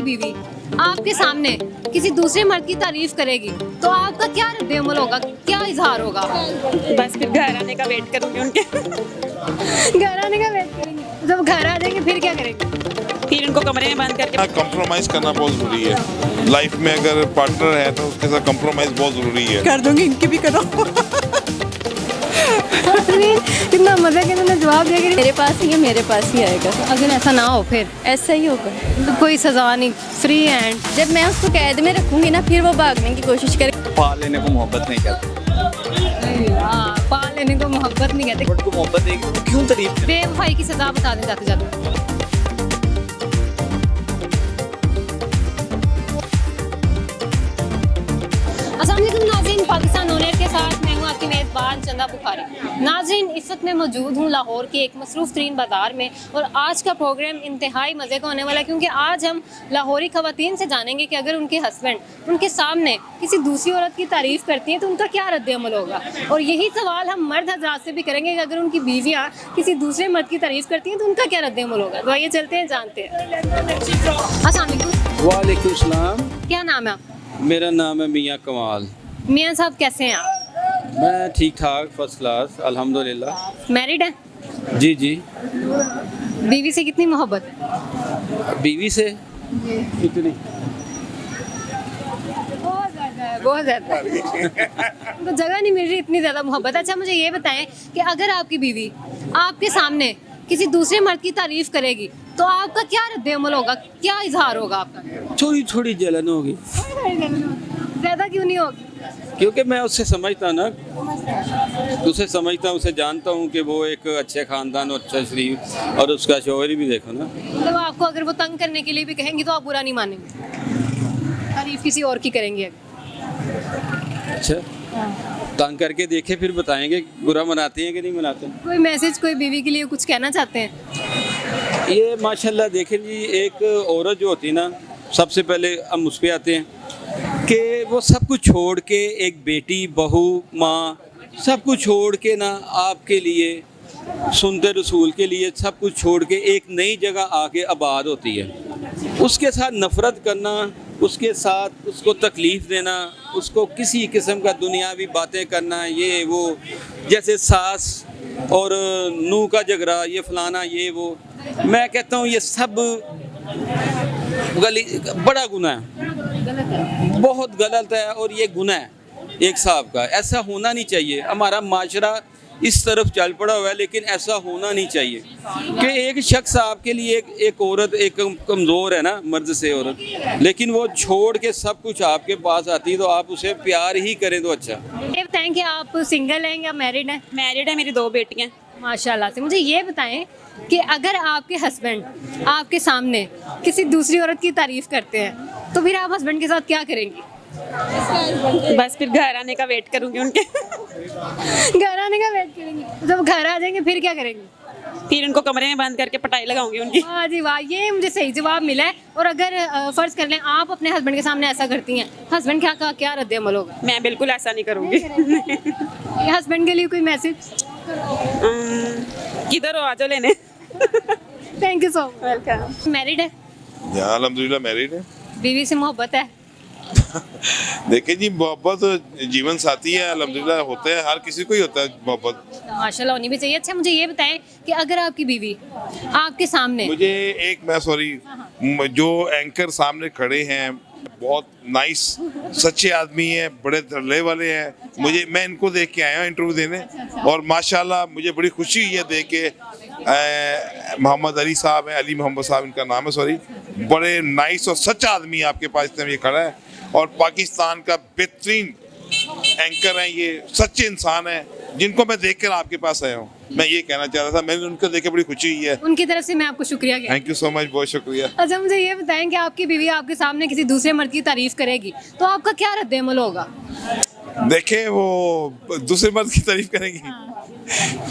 आपकी बीवी आपके सामने किसी दूसरे मर्द की तारीफ करेगी तो आपका क्या रद्द-ए-अमल होगा, क्या इजहार होगा? बस फिर घर आने का वेट करूंगी उनके। घर आने का वेट करेंगे, जब घर आ जाएंगे फिर क्या करेंगे? फिर उनको कमरे में बंद करके कंप्रोमाइज करना बहुत जरूरी है लाइफ में। अगर पार्टनर है तो उसके साथ कंप्रोमाइज बहुत जरूरी है। कर दूंगी, इनकी भी करो। कितना मजा के इन्होंने जवाब दिया कि मेरे पास ही है, मेरे पास ही आएगा। अगर ऐसा ना हो फिर ऐसा ही होगा। तो कोई सजा नहीं, फ्री हैंड। जब मैं उसको कैद में रखूंगी ना, फिर वो भागने की कोशिश करे। पाल लेने को मोहब्बत नहीं कहते। पाल लेने को मोहब्बत नहीं कहते। बट को मोहब्बत देगी तो क्यों तारीफ करें? बेवफाई की सजा बता दें जाते जाते। अस्सलाम वालेकुम नाज़रीन, पाकिस्तान ऑन एयर के साथ मैं हूँ आपकी मेज़बान चंदा बुखारी। नाज़रीन, इस वक्त मैं मौजूद हूँ लाहौर के एक मसरूफ़ तरीन बाज़ार में और आज का प्रोग्राम इंतहाई मज़े का होने वाला है क्योंकि आज हम लाहौरी ख़वातीन से जानेंगे कि अगर उनके हस्बैंड उनके सामने किसी दूसरी औरत की तारीफ़ करती हैं तो उनका क्या रद्द-ए-अमल होगा। और यही सवाल हम मर्द हज़रात से भी करेंगे कि अगर उनकी बीवियाँ किसी दूसरे मर्द की तारीफ़ करती हैं तो उनका क्या रद्द-ए-अमल होगा। तो आइए चलते हैं, जानते हैं। अस्सलाम वालेकुम। वालेकुम सलाम। क्या नाम है आपका? मेरा नाम है मियाँ कमाल। मियाँ साहब कैसे हैं आप? मैं ठीक ठाक, फर्स्ट क्लास, अल्हम्दुलिल्लाह। मैरिड हैं? जी जी। बीवी से कितनी मोहब्बत है? बीवी से कितनी? बहुत ज़्यादा उनको जगह नहीं मिल रही, इतनी ज़्यादा मोहब्बत। अच्छा मुझे ये बताएं कि अगर आपकी बीवी आपके सामने किसी दूसरे मर्द की तारीफ करेगी तो आपका क्या रद्द-ए-अमल होगा, क्या इजहार होगा आपका? थोड़ी थोड़ी जलन होगी, ज़्यादा क्यों नहीं होगी? क्योंकि मैं उससे समझता ना, उसे समझता हूँ, उसे जानता हूँ कि वो एक अच्छे ख़ानदान और अच्छा शरीफ, और उसका शौहर भी देखो ना। मतलब आपको अगर वो तंग करने के लिए भी कहेंगी तो आप बुरा नहीं मानेंगे, तारीफ किसी और की करेंगे अगर? अच्छा, तंग करके देखे फिर बताएंगे बुरा मनाते हैं कि नहीं मनाते। कोई मैसेज कोई बीवी के लिए कुछ कहना चाहते हैं? ये माशाल्लाह देखें जी, एक औरत जो होती है ना, सबसे पहले हम उस पर आते हैं कि वो सब कुछ छोड़ के, एक बेटी, बहू, माँ, सब कुछ छोड़ के ना आपके लिए, सुन्नत रसूल के लिए सब कुछ छोड़ के एक नई जगह आके आबाद होती है। उसके साथ नफ़रत करना, उसके साथ उसको तकलीफ़ देना, उसको किसी किस्म का दुनियावी बातें करना, ये वो, जैसे सास और नूह का झगड़ा, ये फलाना ये वो, मैं कहता हूँ ये सब बड़ा गुनाह है, बहुत गलत है, और ये गुनाह है एक साहब का। ऐसा होना नहीं चाहिए। हमारा माशरा इस तरफ चल पड़ा हुआ है, लेकिन ऐसा होना नहीं चाहिए कि एक शख्स आपके लिए एक औरत, एक कमज़ोर है ना मर्द से औरत, लेकिन वो छोड़ के सब कुछ आपके पास आती है तो आप उसे प्यार ही करें तो अच्छा। ये बताएं कि आप सिंगल हैं या मैरिड हैं? मैरिड है, मेरी 2 बेटियां। माशाल्लाह से। मुझे ये बताएं कि अगर आपके हस्बैंड आपके सामने किसी दूसरी औरत की तारीफ करते हैं तो फिर आप हस्बैंड के साथ क्या करेंगी? बस फिर घर आने का वेट करूंगी उनके। घर आने का वेट करेंगी, जब घर आ जाएंगे फिर क्या करेंगी? फिर उनको कमरे में बंद करके पटाई लगाऊंगी उनकी। वाह जी वाह, ये मुझे सही जवाब मिला है। और अगर फ़र्ज़ कर लें आप अपने हस्बैंड के सामने ऐसा करती हैं, हस्बैंड क्या रद्द-ए-अमल होगा? मैं बिल्कुल ऐसा नहीं करूंगी। ये हस्बैंड के लिए कोई मैसेज? किधर हो, आ जाओ लेने। Thank you so much. Welcome. Married है? यहाँ अल्हम्दुलिल्लाह मैरिड है। बीवी से मोहब्बत है? देखिए जी, मोहब्बत जीवन साथी है, अल्हम्दुलिल्लाह होता है, हर किसी को ही होता है मोहब्बत। माशाल्लाह होनी भी चाहिए। अच्छा मुझे ये बताएं कि अगर आपकी बीवी आपके सामने जो एंकर सामने खड़े हैं बहुत नाइस सच्चे आदमी हैं, बड़े धड़ल्ले वाले हैं, मैं इनको देख के आया हूँ इंटरव्यू देने, और माशाल्लाह मुझे बड़ी खुशी हुई है देख के। मोहम्मद अली साहब हैं, अली मोहम्मद साहब इनका नाम है, सॉरी, बड़े नाइस और सच्चा आदमी है आपके पास इतने ये खड़ा है, और पाकिस्तान का बेहतरीन एंकर हैं, ये सच्चे इंसान हैं जिनको मैं देख कर आपके पास आया हूँ। मैं ये कहना चाह रहा था, मैंने उनको देख के बड़ी खुशी हुई है। उनकी तरफ से मैं आपको शुक्रिया कहती हूँ। थैंक यू सो मच, बहुत शुक्रिया। अच्छा मुझे ये बताएं कि आपकी बीवी आपके सामने किसी दूसरे मर्द की तारीफ करेगी तो आपका क्या रद्द-ए-अमल होगा? देखें, वो दूसरे मर्द की तारीफ करेंगी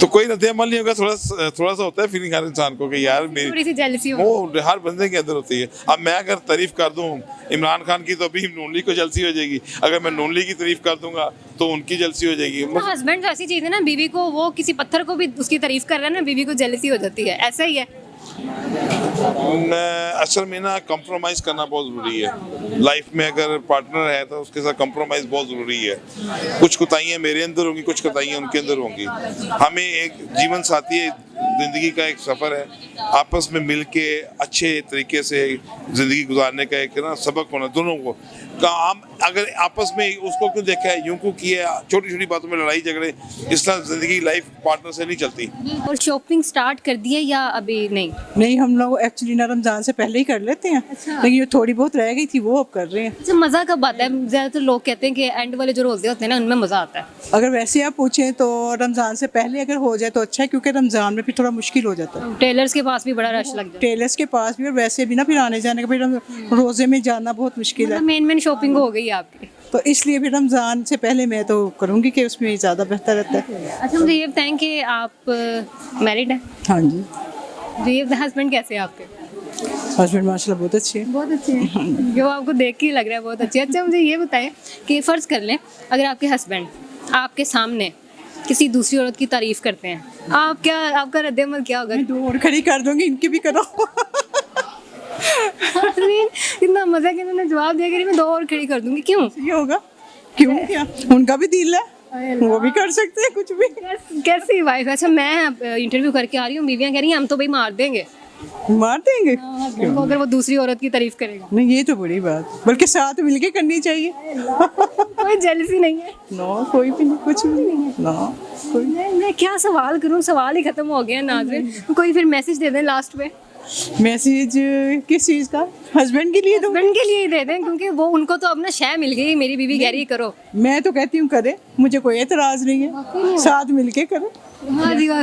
तो कोई रद्द-ए-अमल नहीं होगा। थोड़ा सा होता है फीलिंग हर इंसान को कि यार मेरी थोड़ी सी जेलसी वो हर बंदे के अंदर होती है। अब मैं अगर तारीफ कर दूं इमरान खान की तो अभी नून लीग को जलसी हो जाएगी, अगर मैं नून लीग की तारीफ कर दूंगा तो उनकी जलसी हो जाएगी। तो हस्बैंड ऐसी चीज है ना, बीवी को वो किसी पत्थर को भी उसकी तारीफ कर रहा है ना, बीवी को जेलसी हो जाती है, ऐसा ही है। असल में ना कंप्रोमाइज़ करना बहुत ज़रूरी है लाइफ में। अगर पार्टनर है तो उसके साथ कंप्रोमाइज़ बहुत ज़रूरी है। कुछ कोताहियाँ मेरे अंदर होंगी, कुछ कोताहियाँ उनके अंदर होंगी। हमें एक जीवन साथी है, ज़िंदगी का एक सफ़र है, आपस में मिल के अच्छे तरीके से ज़िंदगी गुजारने का एक ना सबक होना दोनों को। हम अगर आपस में उसको क्यों देखा है, यूं क्यों किया, छोटी छोटी बातों में लड़ाई झगड़े, इस तरह ज़िंदगी लाइफ पार्टनर से नहीं चलती। और शॉपिंग स्टार्ट कर दी है या अभी नहीं? नहीं, हम लोग एक्चुअली ना रमज़ान से पहले ही कर लेते हैं। लेकिन ये थोड़ी बहुत रह गई थी वो अब कर रहे हैं। अच्छा, मज़ा कब आता है? ज़्यादातर लोग कहते हैं कि एंड वाले जो रोज़े होते हैं ना उनमें मज़ा आता है। अगर वैसे आप पूछें तो रमज़ान से पहले अगर हो जाए तो अच्छा है, क्योंकि रमज़ान में फिर थोड़ा मुश्किल हो जाता है। टेलर्स के पास भी बड़ा रश लग जाता टेलर्स के पास भी और वैसे भी ना फिर आने जाने का, फिर रोज़े में जाना बहुत मुश्किल है। है। मेन शॉपिंग हो गई आपकी। तो इसलिए फिर रमज़ान से पहले मैं तो करूँगी कि उसमें ज़्यादा बेहतर रहता है। अच्छा, मुझे ये बताएं कि आप मैरिड हैं? हाँ जी। जी, ये हस्बैंड कैसे हैं आपके? हस्बैंड माशाल्लाह बहुत अच्छे हैं। बहुत अच्छे हैं। जो आपको देख के ही लग रहा है बहुत अच्छे। अच्छा, मुझे ये बताएं कि फ़र्ज़ कर लें अगर आपके हस्बैंड आपके सामने किसी दूसरी औरत की तारीफ़ करते हैं, आपका रद्द-ए-अमल क्या होगा? मैं दो और खड़ी कर दूँगी, इनकी भी करो। कितना मज़ा कि इन्होंने जवाब दिया कि मैं दो और खड़ी कर दूंगी। क्यों? ये होगा क्यों? क्या उनका भी दिल है, वो भी कर सकते हैं कुछ भी। कैसी वाइफ? अच्छा, मैं इंटरव्यू करके आ रही हूँ, बीवियाँ कह रही हैं हम तो भाई मार देंगे मार देंगे वो अगर वो दूसरी औरत की तारीफ करेगा। नहीं, ये तो बड़ी बात, बल्कि साथ मिलके करनी चाहिए। कोई जेलसी नहीं है? नो, कोई भी नहीं, कुछ भी नहीं। नो, कोई मैं क्या सवाल करूँ, सवाल ही खत्म हो गया नाज़रीन। कोई फिर मैसेज दे दें लास्ट पे। मैसेज किस चीज़ का? हस्बैंड के लिए दो। हस्बैंड के लिए ही दे दें, क्योंकि वो उनको तो अपना शय मिल गई। मेरी बीवी कह रही है करो। मैं तो कहती हूँ करे, मुझे कोई एतराज़ नहीं है, साथ मिलके करो। हाँ जी, वाह।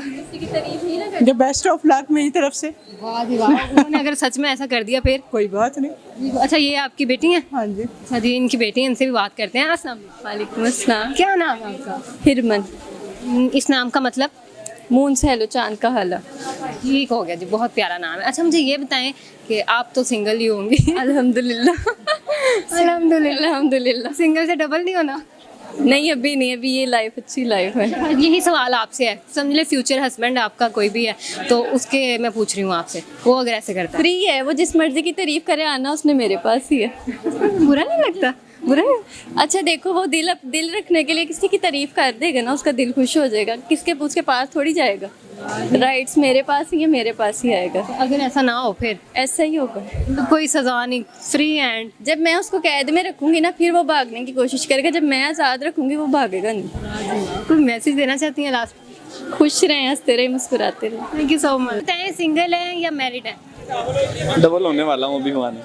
द बेस्ट ऑफ लक मेरी तरफ से। वाह जी वाह। उन्होंने अगर सच में ऐसा कर दिया फिर? कोई बात नहीं। अच्छा, ये आपकी बेटी है? हाँ जी। अच्छा जी, इनकी बेटी है, इनसे भी बात करते हैं। अस्सलाम वालेकुम अस्सलाम। क्या नाम है आपका? हिरमन। इस नाम का मतलब? मून से हेलो चांद का हाला। ठीक हो गया जी, बहुत प्यारा नाम है। अच्छा, मुझे ये बताएं कि आप तो सिंगल ही होंगी। अल्हम्दुलिल्लाह। अल्हम्दुलिल्लाह। अल्हम्दुलिल्लाह। सिंगल से डबल नहीं होना? नहीं, अभी नहीं, अभी ये लाइफ अच्छी लाइफ है। यही सवाल आपसे है। समझ ले फ्यूचर हस्बैंड आपका कोई भी है तो उसके मैं पूछ रही हूँ आपसे, वो अगर ऐसे करता है? फ्री है वो, जिस मर्जी की तारीफ करे आना उसने मेरे पास ही है। बुरा नहीं लगता? बुरा है? अच्छा देखो, वो दिल रखने के लिए किसी की तारीफ कर देगा ना, उसका दिल खुश हो जाएगा। उसके पास थोड़ी जाएगा। राइट्स मेरे पास ही है, मेरे पास ही आएगा। अगर ऐसा ना हो फिर? ऐसा ही होगा। तो कोई सजा नहीं, फ्री हैंड? जब मैं उसको कैद में रखूंगी ना, फिर वो भागने की कोशिश करेगा। जब मैं आज़ाद रखूंगी वो भागेगा नहीं। कोई मैसेज देना चाहती हैं लास्ट? खुश रहें, हंसते रहे, मुस्कुराते रहे। Thank you so much. बताएं, सिंगल हैं या मैरिड हैं? डबल होने वाला हूँ अभी माने।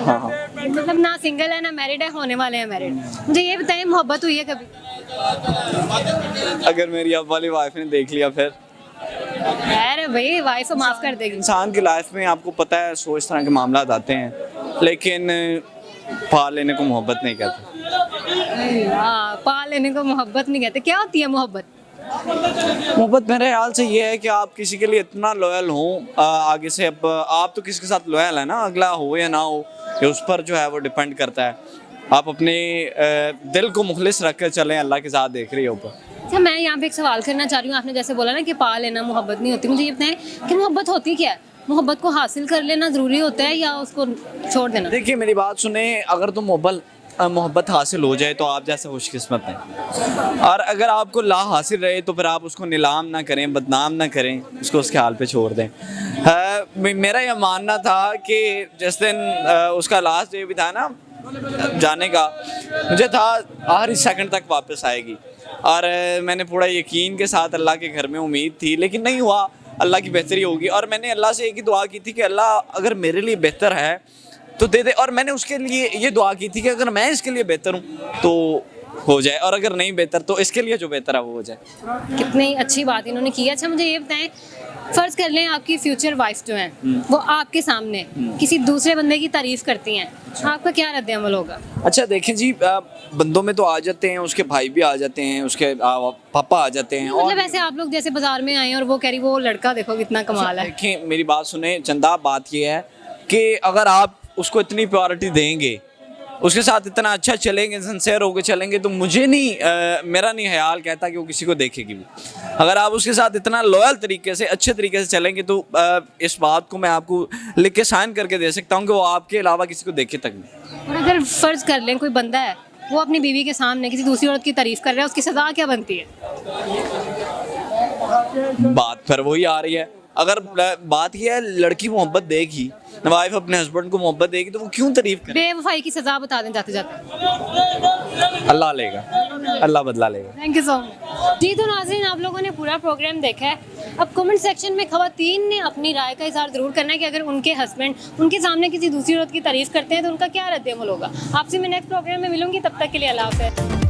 हाँ हाँ। मतलब ना सिंगल है ना मैरिड है, होने वाले हैं मैरिड। मुझे ये बताएं, मोहब्बत हुई है कभी? अगर मेरी अब वाली वाइफ ने देख लिया फिर? अरे भाई, वाइफ को माफ कर देगी। इंसान की लाइफ में आपको पता है 100 इस तरह के मामला आते हैं, लेकिन पा लेने को मोहब्बत नहीं कहते। हाँ, पा लेने को मोहब्बत नहीं कहते। क्या होती है मोहब्बत? मोहब्बत मेरे ख्याल से ये है कि आप किसी के लिए इतना लॉयल हो आगे से। अब आप तो किसी के साथ लॉयल है ना, अगला हो या ना हो ये उस पर जो है वो डिपेंड करता है। आप अपने दिल को मुखलिस रख कर चलें, अल्लाह के साथ देख रही है ऊपर। अच्छा, मैं यहाँ पे एक सवाल करना चाह रही हूँ। आपने जैसे बोला ना कि पा लेना मोहब्बत नहीं होती, मुझे ये बताएं कि मोहब्बत होती क्या है? मोहब्बत को हासिल कर लेना ज़रूरी होता है या उसको छोड़ देना? देखिए मेरी बात सुने, अगर तो मोहब्बत हासिल हो जाए तो आप जैसे खुशकिस्मत हैं, और अगर आपको ला हासिल रहे तो फिर आप उसको नीलाम ना करें, बदनाम ना करें, उसको उसके हाल पे छोड़ दें। मेरा यह मानना था कि जिस दिन उसका लास्ट डे भी था ना जाने का, मुझे था आखिरी सेकंड तक वापस आएगी, और मैंने पूरा यकीन के साथ अल्लाह के घर में उम्मीद थी, लेकिन नहीं हुआ। अल्लाह की बेहतरी होगी, और मैंने अल्लाह से एक ही दुआ की थी कि अल्लाह अगर मेरे लिए बेहतर है तो दे दे, और मैंने उसके लिए ये दुआ की थी कि अगर मैं इसके लिए बेहतर हूँ तो हो जाए, और अगर नहीं बेहतर तो इसके लिए जो बेहतर है वो हो जाए। कितनी अच्छी बात इन्होंने की। अच्छा, मुझे ये बताएं, फर्ज कर लें आपकी फ्यूचर वाइफ जो हैं वो आपके सामने किसी दूसरे बंदे की तारीफ करती हैं, आपका क्या रद्द-ए-अमल होगा? अच्छा देखें जी, बंदों में तो आ जाते हैं, उसके भाई भी आ जाते हैं, उसके पापा आ जाते हैं। मतलब ऐसे आप लोग जैसे बाजार में आए हैं और वो कह रही वो लड़का देखो कितना कमाल है। देखें मेरी बात सुने चंदा, बात ये है कि अगर आप उसको इतनी प्रायोरिटी देंगे उसके साथ इतना अच्छा चलेंगे, सिंसेयर होकर चलेंगे, तो मुझे नहीं मेरा नहीं ख्याल कहता कि वो किसी को देखेगी भी। अगर आप उसके साथ इतना लॉयल तरीके से, अच्छे तरीके से चलेंगे, तो इस बात को मैं आपको लिख के साइन करके दे सकता हूँ कि वो आपके अलावा किसी को देखे तक नहीं। और अगर फ़र्ज़ कर लें कोई बंदा है वो अपनी बीवी के सामने किसी दूसरी औरत की तारीफ़ कर रहा है, उसकी सज़ा क्या बनती है? बात फिर वही आ रही है, अगर बात यह है लड़की मोहब्बत देगी, वाइफ अपने हस्बैंड को मोहब्बत देगी, तो वो क्यों तारीफ करे? बेवफाई की सज़ा बता दें जाते जाते। अल्लाह लेगा, अल्लाह बदला लेगा। Thank you so much. जी तो नाज़रीन, आप लोगों ने पूरा प्रोग्राम देखा है। अब कमेंट सेक्शन में ख़वातीन ने अपनी राय का इज़हार ज़रूर करना है कि अगर उनके हस्बैंड उनके सामने किसी दूसरी औरत की तारीफ़ करते हैं तो उनका क्या रद्द अमल होगा। आपसे मैं नेक्स्ट प्रोग्राम में मिलूंगी, तब तक के लिए अल्लाह हाफ़िज़।